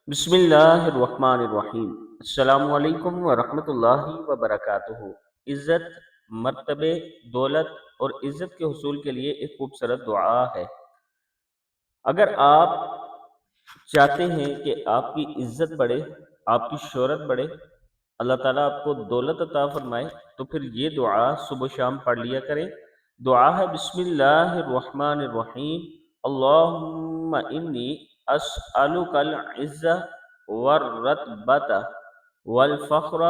بسم اللہ الرحمن الرحیم۔ السلام علیکم ورحمۃ اللہ وبرکاتہ۔ عزت، مرتبے، دولت اور عزت کے حصول کے لیے ایک خوبصورت دعا ہے۔ اگر آپ چاہتے ہیں کہ آپ کی عزت بڑھے، آپ کی شہرت بڑھے، اللہ تعالیٰ آپ کو دولت عطا فرمائے، تو پھر یہ دعا صبح و شام پڑھ لیا کریں۔ دعا ہے بسم اللہ الرحمن الرحیم، اللہم انی اسألک العزہ والرتبۃ والفخر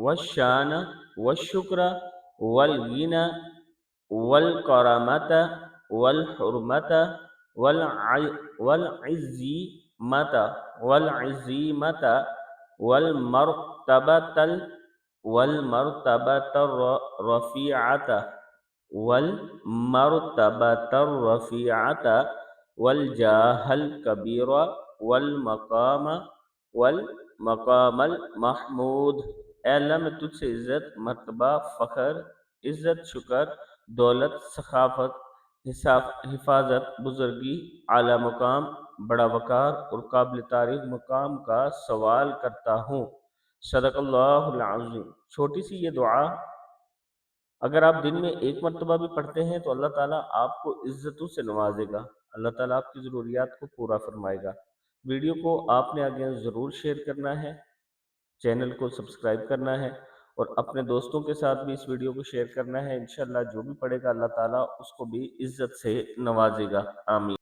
والشان والشکر والغنى والکرامۃ والحرمۃ والعزیمۃ والعزیمۃ والمرتبۃ الرفیعۃ والجاہ الکبیر والمقام المحمود۔ اے اللہ، میں تجھ سے عزت، مرتبہ، فخر، عزت، شکر، دولت، سخاوت، حفاظت، بزرگی، اعلیٰ مقام، بڑا وقار اور قابل تعریف مقام کا سوال کرتا ہوں۔ صدق اللہ العظیم۔ چھوٹی سی یہ دعا اگر آپ دن میں ایک مرتبہ بھی پڑھتے ہیں تو اللہ تعالیٰ آپ کو عزتوں سے نوازے گا، اللہ تعالیٰ آپ کی ضروریات کو پورا فرمائے گا۔ ویڈیو کو آپ نے آگے ضرور شیئر کرنا ہے، چینل کو سبسکرائب کرنا ہے اور اپنے دوستوں کے ساتھ بھی اس ویڈیو کو شیئر کرنا ہے۔ انشاءاللہ جو بھی پڑھے گا اللہ تعالیٰ اس کو بھی عزت سے نوازے گا۔ آمین۔